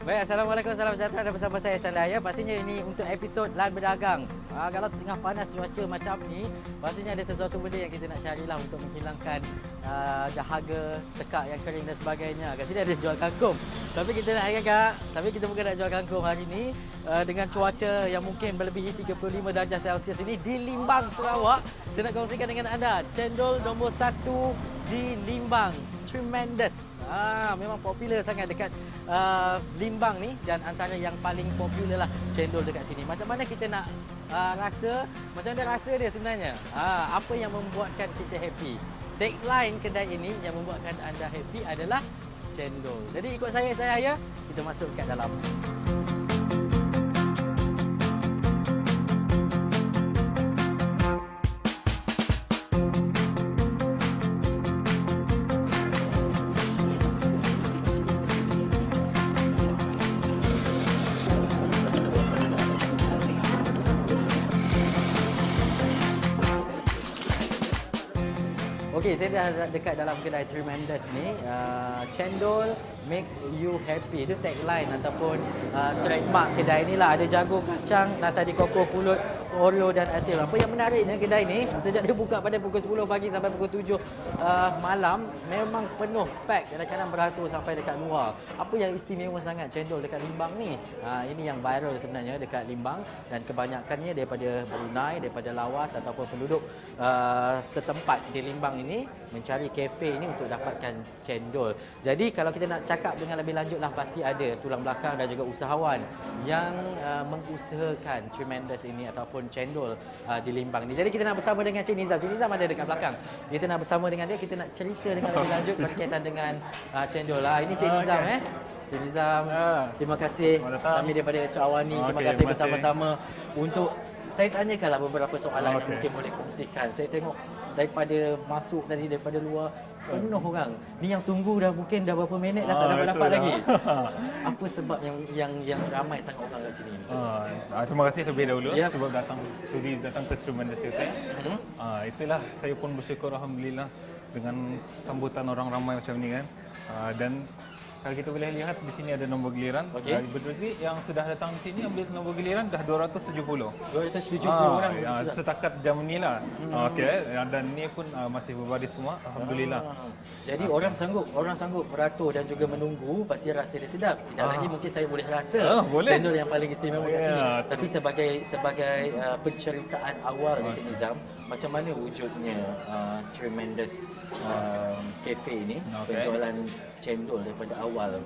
Baik, Assalamualaikum, salam sejahtera dan bersama saya Salih. Pastinya ini untuk episod Lan Berdagang. Kalau tengah panas cuaca macam ni, pastinya ada sesuatu benda yang kita nak carilah untuk menghilangkan dahaga, tekak yang kering dan sebagainya. Kat sini ada jual kangkung. Tapi kita nak tapi kita bukan nak jual kangkung hari ini dengan cuaca yang mungkin melebihi 35 darjah Celsius ini di Limbang, Sarawak. Saya nak kongsikan dengan anda cendol nombor 1 di Limbang. Tremendous. Memang popular sangat dekat Limbang ni, dan antara yang paling popular lah cendol dekat sini. Macam mana kita nak rasa, macam mana rasa dia sebenarnya? Apa yang membuatkan kita happy? Tagline kedai ini yang membuatkan anda happy adalah cendol. Jadi ikut saya kita masuk kat dalam. Okey, saya dah dekat dalam kedai Tremendous ni. Cendol makes you happy. Itu tagline ataupun trademark kedai ni lah. Ada jagung, kacang, nata di koko, pulut, Oreo dan asin. Apa yang menariknya kedai ni, sejak dia buka pada pukul 10 pagi sampai pukul 7 malam, memang penuh pack. Kadang-kadang beratur sampai dekat luar. Apa yang istimewa sangat cendol dekat Limbang ni? Ini yang viral sebenarnya dekat Limbang, dan kebanyakannya daripada Brunei, daripada lawas ataupun penduduk setempat di Limbang ini mencari kafe ini untuk dapatkan cendol. Jadi kalau kita nak cakap dengan lebih lanjut lah, pasti ada tulang belakang dan juga usahawan yang mengusahakan Tremendous ini ataupun cendol di Limbang ni. Jadi kita nak bersama dengan Cik Nizam. Cik Nizam ada dekat belakang. Kita nak bersama dengan dia, kita nak cerita dengan lebih lanjut berkaitan dengan cendol lah. Ini Cik Nizam Cik Nizam, terima kasih kami daripada Syawani. Terima kasih bersama-sama untuk saya tanyakanlah beberapa soalan yang mungkin boleh kongsikan. Saya tengok daripada masuk tadi, daripada luar penuh orang. Ni yang tunggu dah mungkin dah berapa minit dah tak dapat lagi. Apa sebab yang ramai sangat orang kat sini? Terima kasih lebih dahulu sebab datang ke Tremendous Cafe. Itulah, saya pun bersyukur alhamdulillah dengan sambutan orang ramai macam ni kan. Dan kalau kita boleh lihat di sini ada nombor giliran. Berdiri yang sudah datang di sini ambil nombor giliran dah 270. 270 orang setakat jam ni lah. Dan ni pun masih berbaris semua alhamdulillah. Jadi orang sanggup beratur dan juga menunggu, pasti rasa dia sedap. Sekejap lagi mungkin saya boleh rasa cendol yang paling istimewa kat sini. Tapi sebagai penceritaan awal Cik Nizam, macam mana wujudnya Tremendous Cafe ini, penjualan cendol daripada awal.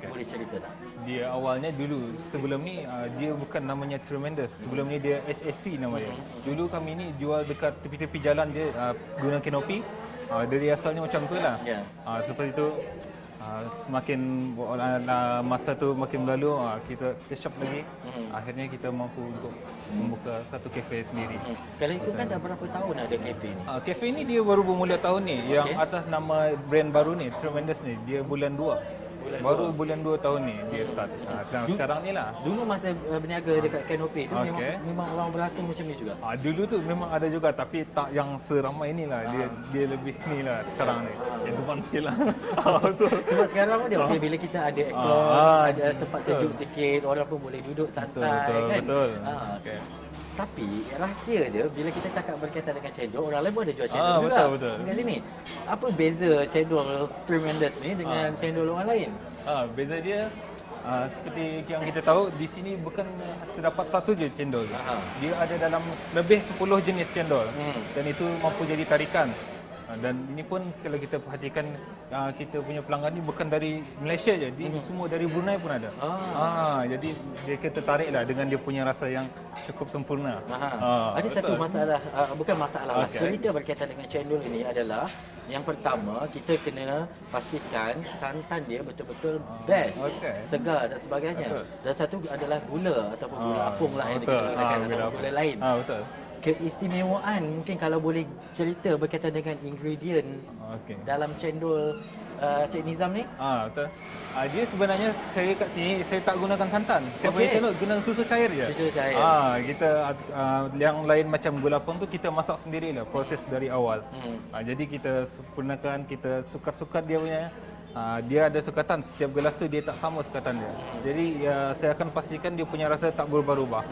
Boleh cerita tak? Dia awalnya dulu, sebelum ni dia bukan namanya Tremendous. Sebelum ni dia SSC namanya. Dulu kami ni jual dekat tepi-tepi jalan dia guna kanopi. Dari asalnya macam tu lah. Seperti itu semakin masa tu makin berlalu, kita shop lagi. Akhirnya kita mampu untuk membuka satu kafe sendiri. Kalau itu kan dah berapa tahun ada kafe ni? Kafe ni dia baru bermula tahun ni. Yang atas nama brand baru ni, Tremendous ni, dia bulan 2. Baru bulan 2 tahun ni dia start. Sekarang ni lah. Dulu masa berniaga dekat kanopi tu memang orang beratur macam ni juga? Dulu tu memang ada juga, tapi tak yang seramai ni lah. Dia lebih ni lah sekarang ni. Yang depan sikit lah. Sebab sekarang dia bila kita ada aircon, ada tempat sejuk sikit, orang pun boleh duduk santai kan? Betul. Tapi rahsia dia, bila kita cakap berkaitan dengan cendol, orang lain pun ada jual cendol juga. Betul. Kat sini. Apa beza cendol Tremendous ni dengan cendol orang lain? Beza dia seperti yang kita tahu, di sini bukan terdapat satu je cendol. Dia ada dalam lebih 10 jenis cendol. Dan itu mampu jadi tarikan. Dan ini pun kalau kita perhatikan, kita punya pelanggan ni bukan dari Malaysia je, semua dari Brunei pun ada. Jadi dia tertarik lah dengan dia punya rasa yang cukup sempurna. Ada satu masalah, bukan masalah lah, cerita berkaitan dengan cendol ini adalah, yang pertama kita kena pastikan santan dia betul-betul best, segar dan sebagainya. Dan satu adalah gula ataupun gula apung lah yang kita gunakan, atau gula lain. Keistimewaan mungkin kalau boleh cerita berkaitan dengan ingredient dalam cendol Cik Nizam ni? Betul. Dia sebenarnya, saya kat sini saya tak gunakan santan. Saya punya cendol guna susu cair je. Susu cair. Kita yang lain macam gula apung tu kita masak sendirilah, proses dari awal. Jadi kita sempurnakan, kita sukat-sukat dia punya dia ada sukatan. Setiap gelas tu dia tak sama sukatan dia. Jadi saya akan pastikan dia punya rasa tak berubah-ubah.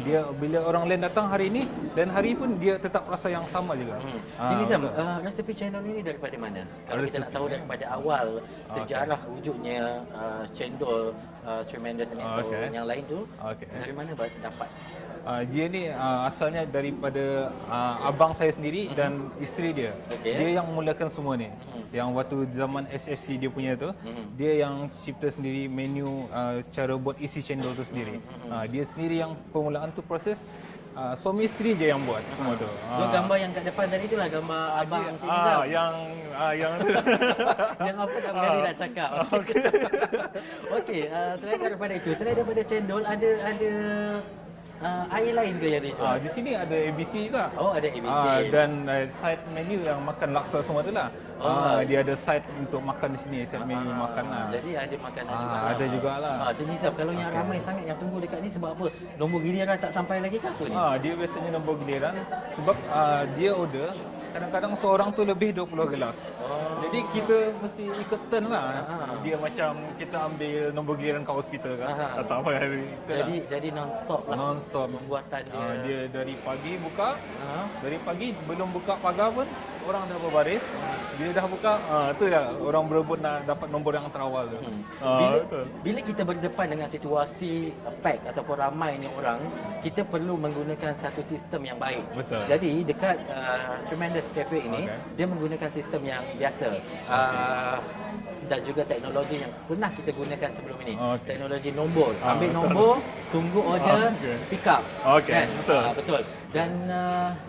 Dia bila orang lain datang hari ini dan hari pun dia tetap rasa yang sama juga. Cik Nizam, resepi cendol ini daripada mana? Kalau kita nak tahu daripada awal sejarah wujudnya cendol Tremendous ni atau yang lain tu, dari mana dapat? Dia ni asalnya daripada abang saya sendiri dan isteri dia. Dia yang mulakan semua ni. Yang waktu zaman SSC dia punya tu, dia yang cipta sendiri menu cara buat isi cendol tu sendiri. Dia sendiri yang permulaan tu proses. Suami isteri je yang buat semua tu. Gambar yang kat depan tadi itulah gambar abang Cik Nizam. Yang yang apa tak berani nak cakap. Okey, selain daripada itu, selain daripada cendol ada air lain ke yang dijual? Di sini ada ABC juga. Oh, ada ABC. Dan side menu yang makan laksa semua tu lah. Dia ada side untuk makan di sini, side menu makan lah. Jadi ada makanan juga. Ada jugalah. Cik Nizam, kalau yang ramai sangat yang tunggu dekat ni sebab apa? Nombor giliran tak sampai lagi ke apa ni? Dia biasanya nombor giliran sebab dia order kadang-kadang seorang tu lebih 20 gelas. Jadi kita mesti ikut turn lah. Dia macam kita ambil nombor giliran kat hospital kan. Sampai hari jadi non-stop lah. Non-stop pembuatan dia. Dia dari pagi buka. Dari pagi belum buka pagar pun orang dah berbaris. Bila dah buka, tu lah orang berebut nak dapat nombor yang terawal tu. Bila kita berdepan dengan situasi pack ataupun ramainya orang, kita perlu menggunakan satu sistem yang baik. Betul. Jadi dekat Tremendous Cafe ini, dia menggunakan sistem yang biasa. Dan juga teknologi yang pernah kita gunakan sebelum ini. Teknologi nombor. Ambil nombor, tunggu order, pick up. Kan? Betul. Betul. Dan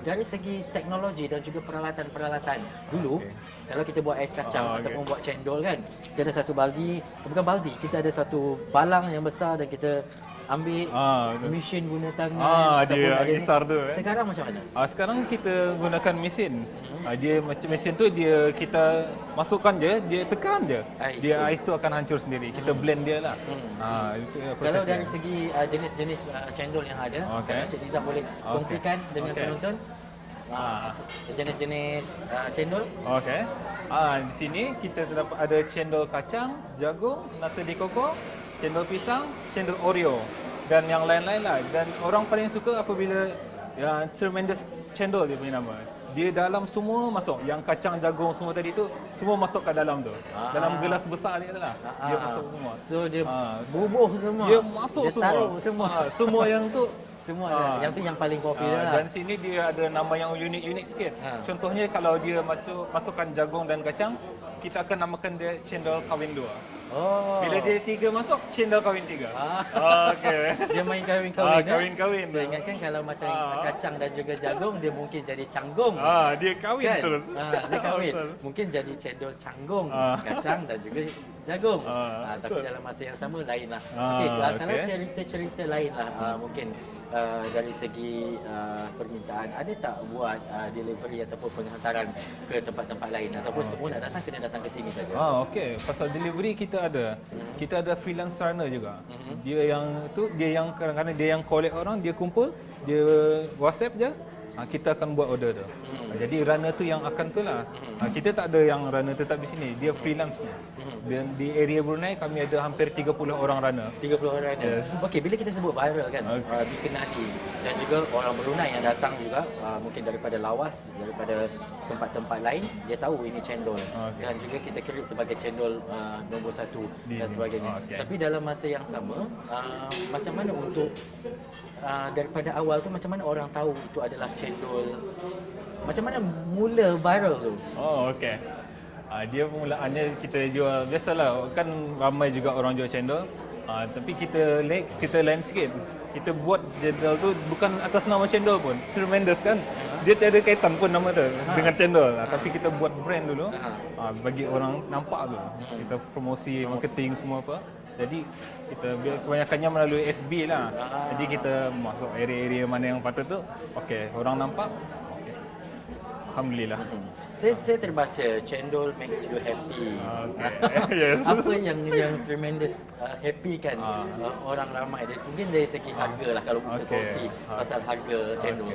dari segi teknologi dan juga peralatan-peralatan dulu, kalau kita buat ais kacang ataupun buat cendol kan, kita ada satu baldi, bukan baldi, kita ada satu balang yang besar dan kita ambil mesin guna tangan. Dia kisar tu. Sekarang macam mana? Sekarang kita gunakan mesin. Dia macam mesin tu kita masukkan je, dia tekan je. Ais tu akan hancur sendiri. Kita blend dia lah. Kalau dari segi jenis-jenis cendol yang ada, Cik Nizam boleh kongsikan dengan penonton jenis-jenis cendol. Di sini kita terdapat ada cendol kacang, jagung, nata de coco, cendol pisang, cendol Oreo dan yang lain-lain lah. Dan orang paling suka apabila Tremendous cendol dia punya nama. Dia dalam semua masuk. Yang kacang, jagung semua tadi tu semua masuk kat dalam tu. Dalam gelas besar ni adalah. Dia masuk semua. So dia bubuh semua. Dia masuk dia taruh semua. Semua yang tu semua yang tu yang paling popular lah. Dan sini dia ada nama yang unik-unik sikit. Contohnya kalau dia masukkan jagung dan kacang, kita akan namakan dia cendol kahwin 2. Bila dia 3 masuk, cendol kahwin 3. Dia main kahwin-kahwin. Kahwin-kahwin. Saya ingatkan kalau macam kacang dan juga jagung, dia mungkin jadi canggung. Dia kahwin kan? Terus. Dia kahwin. Mungkin jadi cendol canggung, kacang dan juga jagung. Tapi dalam masa yang sama lain lah. Kalau cerita-cerita lain lah, mungkin dari segi permintaan, ada tak buat delivery ataupun penghantaran ke tempat-tempat lain ataupun semua nak datang kena datang ke sini saja? Pasal delivery kita ada. Kita ada freelance runner juga. Dia yang kadang-kadang dia yang collect orang, dia kumpul, dia WhatsApp je. Kita akan buat order tu. Jadi runner tu yang akan tu lah. Kita tak ada yang runner tetap di sini. Dia freelance punya. Dan di area Brunei kami ada hampir 30 orang runner. 30 orang runner. Okey, bila kita sebut viral kan, dikenali dan juga orang Brunei yang datang juga mungkin daripada lawas, daripada tempat-tempat lain, dia tahu ini cendol. Dan juga kita create sebagai cendol nombor 1 dan sebagainya. Tapi dalam masa yang sama, macam mana untuk daripada awal tu macam mana orang tahu itu adalah cendol? Macam mana mula viral tu? Dia mulaannya kita jual biasalah, kan ramai juga orang jual cendol. Tapi kita lain sikit. Kita buat cendol tu bukan atas nama cendol pun. Tremendous kan. Dia tak ada kaitan pun nama tu dengan cendol. Tapi kita buat brand dulu. Bagi orang nampak tu. Kita promosi, marketing semua apa. Jadi kita kebanyakannya melalui FB lah. Jadi kita masuk area-area mana yang patut tu. Orang nampak. Alhamdulillah. Saya terbaca cendol makes you happy. Apa yang Tremendous happy kan orang ramai. Mungkin dari segi harga lah kalau kita kongsi pasal harga cendol.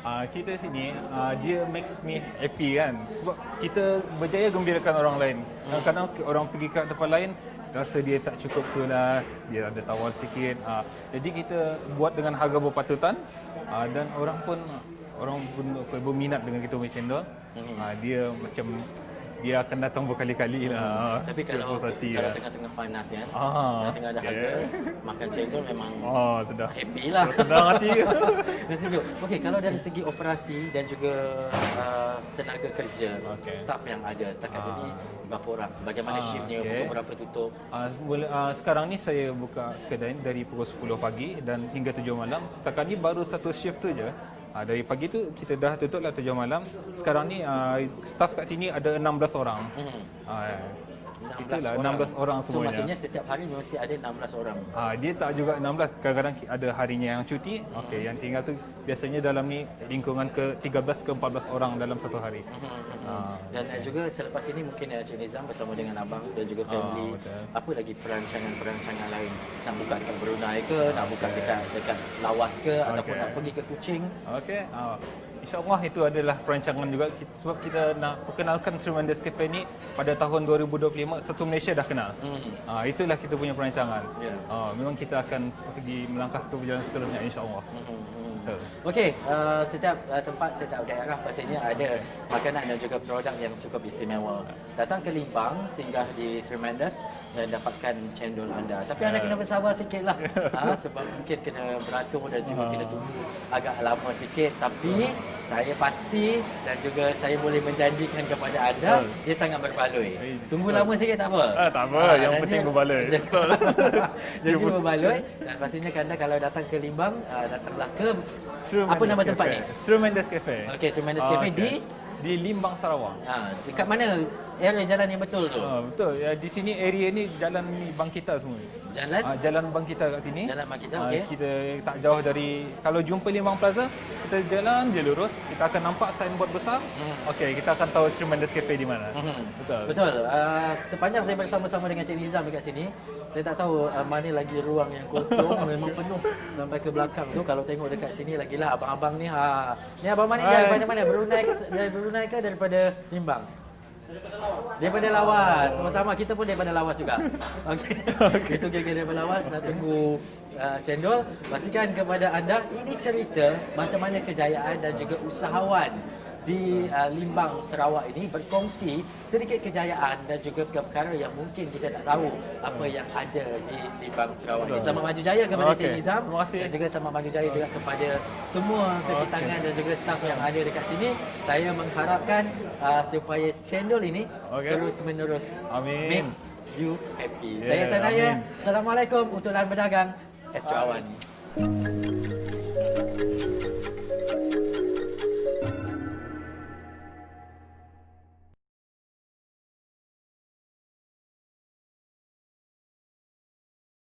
Kita sini dia makes me happy kan, sebab kita berjaya gembirakan orang lain. Kadang-kadang orang pergi kat tempat lain rasa dia tak cukup tu lah, dia ada tawar sikit. Jadi kita buat dengan harga berpatutan, dan orang pun berminat dengan kita punya cendol. Dia macam dia akan datang berkali-kali lah. Tapi kalau tengah-tengah panas kan, tengah ada harga, makan cendol memang sedap. happy lah. Senang hati. Dan sejuk. Okey, kalau dari segi operasi dan juga tenaga kerja, staf yang ada setakat ini berapa orang? Bagaimana shiftnya, pukul berapa tutup? Sekarang ni saya buka kedai dari pukul 10 pagi dan hingga 7 malam. Setakat ni baru satu shift tu je. Dari pagi tu kita dah tutup lah 7 malam. Sekarang ni staff kat sini ada 16 orang. Itulah 16 orang semuanya. So maksudnya setiap hari mesti ada 16 orang. Dia tak juga 16, kadang-kadang ada harinya yang cuti. Yang tinggal tu biasanya dalam ni lingkungan ke 13 ke 14 orang dalam satu hari. Dan juga selepas ini mungkin Encik Nizam bersama dengan abang dan juga family, apa lagi perancangan lain? Nak buka dekat Brunei ke, nak buka dekat Lawas ke, ataupun nak pergi ke Kuching? InsyaAllah itu adalah perancangan juga, sebab kita nak perkenalkan Tremendous Cafe ni pada tahun 2025, satu Malaysia dah kenal. Itulah kita punya perancangan. Memang kita akan pergi melangkah ke perjalanan seterusnya, insyaAllah. Okey, setiap tempat, setiap daerah pastinya ada makanan dan juga produk yang cukup istimewa. Datang ke Limbang, singgah di Tremendous dan dapatkan cendol anda. Tapi anda kena bersabar sikitlah. Sebab mungkin kena beratur dan juga kena tunggu agak lama sikit. Tapi saya pasti dan juga saya boleh menjanjikan kepada anda, dia sangat berbaloi. Tunggu lama sikit tak apa. Tak apa, yang penting berbaloi. Janji berbaloi. Dan pastinya anda kalau datang ke Limbang, datanglah ke apa nama tempat ni? Tremendous Cafe. Okey, Tremendous Cafe di Limbang, Sarawak. Dekat mana area jalan yang betul tu? Betul. Di sini area ni jalan ni Bangkita semua. Jalan Bangkita kat sini. Jalan Bangkita, okey. Kita tak jauh dari, kalau jumpa Limbang Plaza, kita jalan je lurus, kita akan nampak signboard besar. Okey, kita akan tahu Tremendous Cafe di mana. Betul. Sepanjang saya bersama-sama dengan Cik Nizam dekat sini, saya tak tahu mana lagi ruang yang kosong. Memang penuh sampai ke belakang tu. Kalau tengok dekat sini lagilah abang-abang ni. Ni abang ni daripada mana? Brunei ke daripada Limbang? Daripada Lawas. Sama-sama, kita pun daripada Lawas juga. Okey. Itu geng daripada Lawas nak tunggu cendol. Pastikan kepada anda ini cerita macam mana kejayaan dan juga usahawan di Limbang, Sarawak ini berkongsi sedikit kejayaan dan juga perkara yang mungkin kita tak tahu apa yang ada di Limbang, Sarawak ini. Selamat maju jaya kepada Cik Nizam dan juga selamat maju jaya juga kepada semua kekitangan dan juga staf yang ada dekat sini. Saya mengharapkan supaya cendol ini terus menerus makes you happy. Saya Sanaya. Assalamualaikum untuk lahan berdagang. Es Cawan.